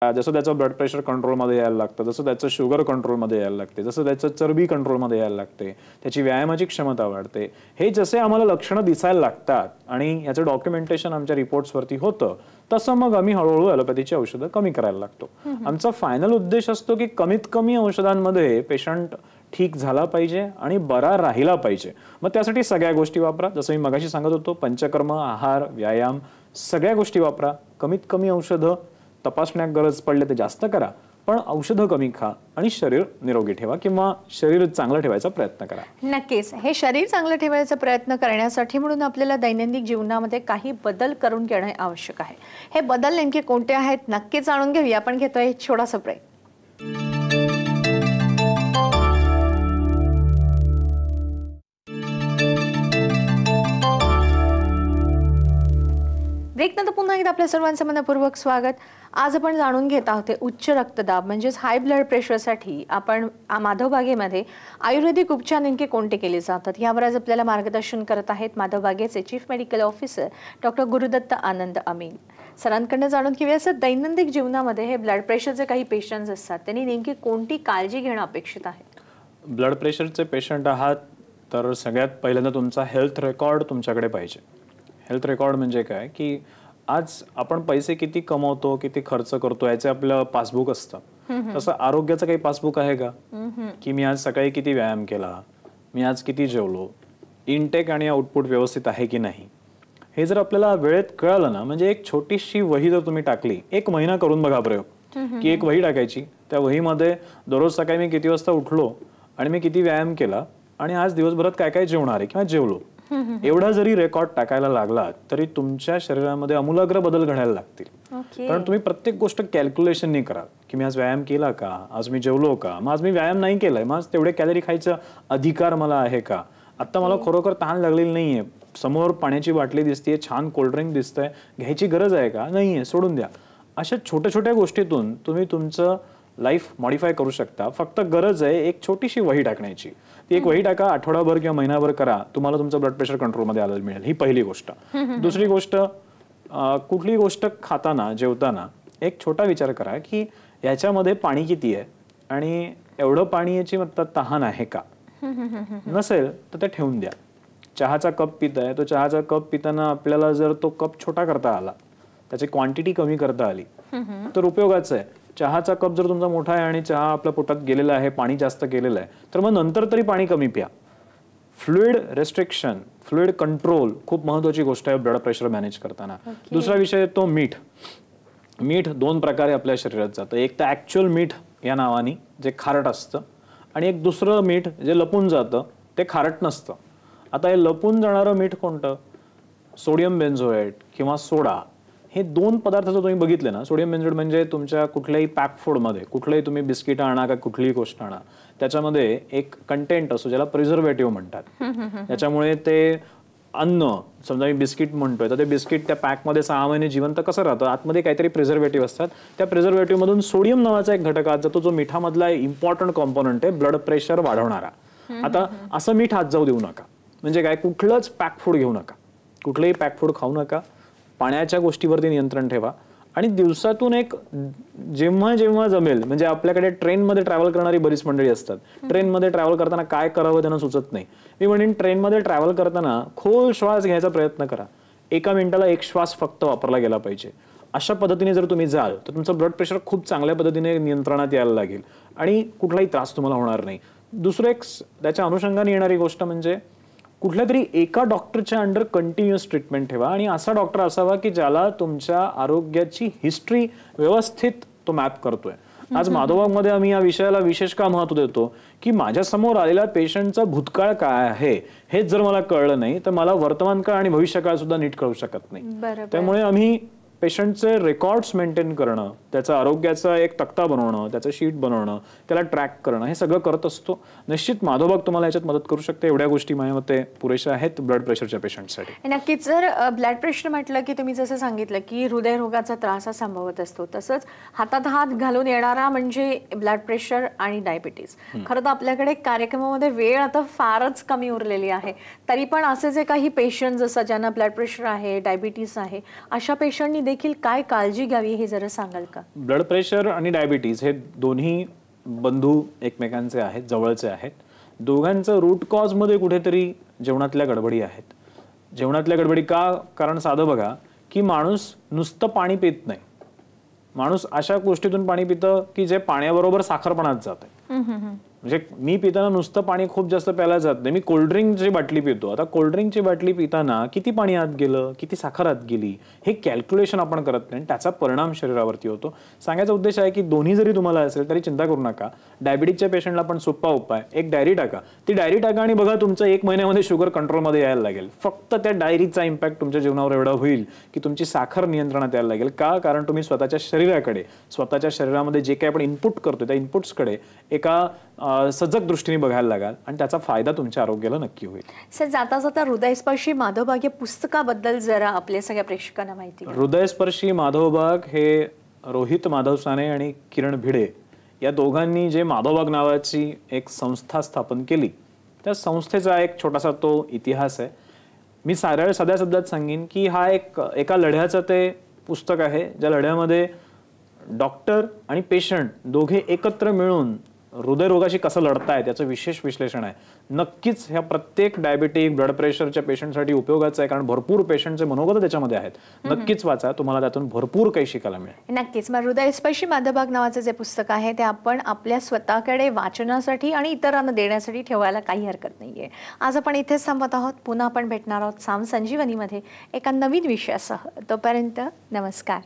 जसं त्याचं blood pressure कंट्रोलमध्ये यायला लागतं, जसं त्याचं शुगर कंट्रोलमध्ये यायला लागते, जसं त्याचं चरबी कंट्रोलमध्ये यायला लागते, त्याची व्यायामाची क्षमता वाढते, हे जसे आम्हाला लक्षणं दिसायला लागतात आणि याचं डॉक्युमेंटेशन आमच्या रिपोर्ट्सवरती होतं, तसं मग आम्ही हळूहळू ॲलोपॅथीची औषधं कमी करायला लागतो. आमचा फायनल उद्देश असतो की कमीत कमी औषधांमध्ये पेशंट ठीक झाला पाहिजे आणि बरा राहिला पाहिजे. मग त्यासाठी सगळ्या गोष्टी वापरा. जसं मी मगाशी सांगत होतो, पंचकर्म, आहार, व्यायाम सगळ्या गोष्टी वापरा. कमीत कमी औषधं, तपासण्या गरज पडले तर जास्त करा, पण औषधं कमी खा आणि शरीर निरोगी ठेवा किंवा शरीर चांगलं ठेवायचा प्रयत्न करा. नक्कीच. हे शरीर चांगलं ठेवायचा प्रयत्न करण्यासाठी म्हणून आपल्याला दैनंदिन जीवनामध्ये काही बदल करून घेणे आवश्यक आहे. हे बदल नेमके कोणते आहेत नक्की जाणून घेऊया. आपण घेतोय छोटासा ब्रेक. ब्रेकनंतर पुन्हा एकदा आपल्या सर्वांचं मनपूर्वक स्वागत. आज आपण जाणून घेत आहोत उच्च रक्तदाब म्हणजेच हाय ब्लड प्रेशरसाठी आपण माधव बागेमध्ये आयुर्वेदिक उपचार नेमके कोणते केले जातात यावर आज आपल्याला मार्गदर्शन करत आहेत माधव बागेचे chief medical officer doctor Gurudatt Anand Amin. सरांकडनं जाणून घेऊया असं दैनंदिन जीवनामध्ये हे ब्लड प्रेशरचे काही पेशंट्स असतात त्यांनी नेमकी कोणती काळजी घेणं अपेक्षित आहे? ब्लड प्रेशरचे पेशंट आहात तर सगळ्यात पहिल्यांदा तुमचा हेल्थ रेकॉर्ड तुमच्याकडे पाहिजे. हेल्थ रेकॉर्ड म्हणजे काय की आज आपण पैसे किती कमवतो, किती खर्च करतो याचे आपलं पासबुक असतं. तसं आरोग्याचं काही पासबुक आहे का? की मी आज सकाळी किती व्यायाम केला, मी आज किती जेवलो, इनटेक आणि आउटपुट व्यवस्थित आहे की नाही, हे जर आपल्याला वेळेत कळलं ना, म्हणजे एक छोटीशी वही जर तुम्ही टाकली, 1 महिना करून बघा प्रयोग की एक वही टाकायची. त्या वहीमध्ये दररोज सकाळी मी किती वाजता उठलो आणि मी किती व्यायाम केला आणि आज दिवसभरात काय काय जेवणार आहे किंवा जेवलो, एवढा जरी रेकॉर्ड टाकायला लागला तरी तुमच्या शरीरामध्ये आमूलाग्र बदल घडायला लागतील. कारण तुम्ही प्रत्येक गोष्ट कॅल्क्युलेशन नाही करा की मी आज व्यायाम केला का, आज मी जेवलो का, मग आज मी व्यायाम नाही केलाय, मग तेवढे कॅलरी खायचा अधिकार मला आहे का, आता मला खरोखर तहान लागलेली नाहीये, समोर पाण्याची बाटली दिसतेय, छान कोल्ड्रिंक दिसतंय, घ्यायची गरज आहे का, नाहीये, सोडून द्या. अशा छोट्या छोट्या गोष्टीतून तुम्ही तुमचं लाईफ मॉडिफाय करू शकता. फक्त गरज आहे एक छोटीशी वही टाकण्याची. ती एक वही टाका, आठवडाभर किंवा महिनाभर करा, तुम्हाला तुमचं ब्लड प्रेशर कंट्रोलमध्ये आलेलं मिळेल. ही पहिली गोष्ट. दुसरी गोष्ट, कुठली गोष्ट खाताना जेवताना एक छोटा विचार करा की याच्यामध्ये पाणी किती आहे आणि एवढं पाणी याची मतलब तहान आहे का. नसेल तर ते ठेवून द्या. चहाचा कप पिताय, तो चहाचा कप पिताना आपल्याला जर तो कप छोटा करता आला, त्याची क्वांटिटी कमी करता आली तर उपयोगाचं आहे. चहाचा कप जर तुमचा मोठा आहे आणि चहा आपल्या पोटात गेलेला आहे, पाणी जास्त गेलेलं आहे, तर मग नंतर तरी पाणी कमी प्या. फ्लुइड रेस्ट्रिक्शन, फ्लुइड कंट्रोल खूप महत्त्वाची गोष्ट आहे ब्लड प्रेशर मॅनेज करताना. दुसरा विषय तो मीठ. मीठ 2 प्रकारे आपल्या शरीरात जातं. एक तर ॲक्च्युअल मीठ या नावाने जे खारट असतं आणि एक दुसरं मीठ जे लपून जातं ते खारट नसतं. आता हे लपून जाणारं मीठ कोणतं? सोडियम बेन्झोएट किंवा सोडा. हे 2 पदार्थ जर तुम्ही बघितले ना, सोडियम बेन्झोएट म्हणजे तुमच्या कुठल्याही पॅक फूडमध्ये कुठल्याही तुम्ही बिस्किट आणा का कुठलीही गोष्ट आणा, त्याच्यामध्ये एक कंटेंट असतो ज्याला प्रिझर्वेटिव्ह म्हणतात. त्याच्यामुळे ते अन्न, समजा मी बिस्किट म्हणतोय तर ते बिस्किट त्या पॅकमध्ये 6 महिने जिवंत कसं राहतं, आतमध्ये काहीतरी प्रिझर्वेटिव्ह असतात. त्या प्रिझर्वेटिव्ह मधून सोडियम नावाचा एक घटक आत जातो जो मिठामधला इम्पॉर्टंट कॉम्पोनंट आहे ब्लड प्रेशर वाढवणारा. आता असं मीठ हात जाऊ देऊ नका. म्हणजे काय, कुठलंच पॅक फूड घेऊ नका, कुठलंही पॅक फूड खाऊ नका. पाण्याच्या गोष्टीवरती नियंत्रण ठेवा आणि दिवसातून एक जेव्हा जेव्हा जमेल, म्हणजे आपल्याकडे ट्रेनमध्ये ट्रॅव्हल करणारी बरीच मंडळी असतात. ट्रेनमध्ये ट्रॅव्हल करताना काय करावं त्यांना सुचत नाही. मी म्हणेन ट्रेनमध्ये ट्रॅव्हल करताना खोल श्वास घ्यायचा प्रयत्न करा. 1 मिनिटाला 1 श्वास फक्त वापरला गेला पाहिजे. अशा पद्धतीने जर तुम्ही जाल तर तुमचं ब्लड प्रेशर खूप चांगल्या पद्धतीने नियंत्रणात यायला लागेल आणि कुठलाही त्रास तुम्हाला होणार नाही. दुसरं एक त्याच्या अनुषंगाने येणारी गोष्ट म्हणजे कुठल्या तरी एका डॉक्टरच्या अंडर कंटिन्युअस ट्रीटमेंट ठेवा आणि असा डॉक्टर असावा की ज्याला तुमच्या आरोग्याची हिस्ट्री व्यवस्थित तो मॅप करतोय. आज माधवबागमध्ये आम्ही या विषयाला विशेष का महत्त्व देतो की माझ्या समोर आलेल्या पेशंटचा भूतकाळ काय आहे हेच जर मला कळलं नाही तर मला वर्तमान काळ आणि भविष्यकाळ सुद्धा नीट कळू शकत नाही. त्यामुळे आम्ही पेशंटचे रेकॉर्ड्स मेंटेन करणं, त्याचा आरोग्याचा एक तक्ता बनवणं, त्याचं शीट बनवणं, त्याला ट्रॅक करणं हे सगळं करत असतो. निश्चित माधवबाग तुम्हाला याच्यात मदत करू शकते. एवढ्या गोष्टी माझ्या मते पुरेशा आहेत ब्लड प्रेशरच्या पेशंटसाठी. नक्कीच. जर ब्लड प्रेशर म्हटलं की तुम्ही जसं सांगितलं की हृदयरोगाचा त्रास हा संभवत असतो, तसंच हातात हात घालून येणारा म्हणजे ब्लड प्रेशर आणि डायबिटीज. खरं तर आपल्याकडे कार्यक्रमामध्ये वेळ आता फारच कमी उरलेली आहे, तरी पण असे जे काही पेशंट असतात ज्यांना ब्लड प्रेशर आहे, डायबिटीज आहे, अशा पेशंटनी देखील काय काळजी घ्यावी हे जरा सांगाल का? ब्लड प्रेशर आणि डायबिटीज हे दोन्ही बंधू एकमेकांचे आहेत, जवळचे आहेत. दोघांचं रूट कॉज मध्ये कुठेतरी जेवणातल्या गडबडी आहेत. जेवणातल्या गडबडी का? कारण साधं बघा की माणूस नुसतं पाणी पित नाही. माणूस अशा गोष्टीतून पाणी पितं की जे पाण्याबरोबर साखरपणात जाते. म्हणजे मी पिताना नुसतं पाणी खूप जास्त प्यायला जात नाही. मी कोल्ड्रिंकची बाटली पितो. आता कोल्ड्रिंकची बाटली पिताना किती पाणी आत गेलं, किती साखर आत गेली, हे कॅल्क्युलेशन आपण करत नाही. त्याचा परिणाम शरीरावरती होतो. सांगायचा उद्देश आहे की दोन्ही जरी तुम्हाला असेल तरी चिंता करू नका. डायबिटीजच्या पेशंटला पण सोपा उपाय, एक डायरी टाका. ती डायरी टाका आणि बघा तुमचं 1 महिन्यामध्ये शुगर कंट्रोलमध्ये यायला लागेल. फक्त त्या डायरीचा इम्पॅक्ट तुमच्या जीवनावर एवढा होईल की तुमची साखर नियंत्रणात यायला लागेल. का? कारण तुम्ही स्वतःच्या शरीराकडे, स्वतःच्या शरीरामध्ये जे काही आपण इनपुट करतो त्या इनपुट्सकडे एका सजग दृष्टीने बघायला लागाल आणि त्याचा फायदा तुमच्या आरोग्याला नक्की होईल. सर, जाता जाता हृदयस्पर्शी माधवबाग या पुस्तकाबद्दल जरा आपल्या सगळ्या प्रेक्षकांना माहिती द्या. हृदयस्पर्शी माधवबाग हे रोहित माधव साने आणि किरण भिडे या दोघांनी जे माधवबाग नावाची एक संस्था स्थापन केली, त्या संस्थेचा एक छोटासा तो इतिहास आहे. मी सध्या सध्याच सांगेन की हा एका लढ्याचं ते पुस्तक आहे, ज्या लढ्यामध्ये डॉक्टर आणि पेशंट दोघे एकत्र मिळून हृदयरोगाशी कसं लढताय त्याचं विशेष विश्लेषण आहे. नक्कीच ह्या प्रत्येक डायबिटिक, ब्लड प्रेशरच्या पेशंटसाठी उपयोगाचं आहे, कारण भरपूर पेशंटचे मनोगत त्याच्यामध्ये आहेत. नक्कीच वाचा, तुम्हाला त्यातून भरपूर काही शिकायला मिळेल. नक्कीच. मग हृदयस्पर्शी माधवबाग नावाचं जे पुस्तक आहे ते आपण आपल्या स्वतःकडे वाचनासाठी आणि इतरांना देण्यासाठी ठेवायला काही हरकत नाहीये. आज आपण इथेच थांबत आहोत. पुन्हा आपण भेटणार आहोत साम संजीवनीमध्ये एका नवीन विषयासह. तोपर्यंत नमस्कार.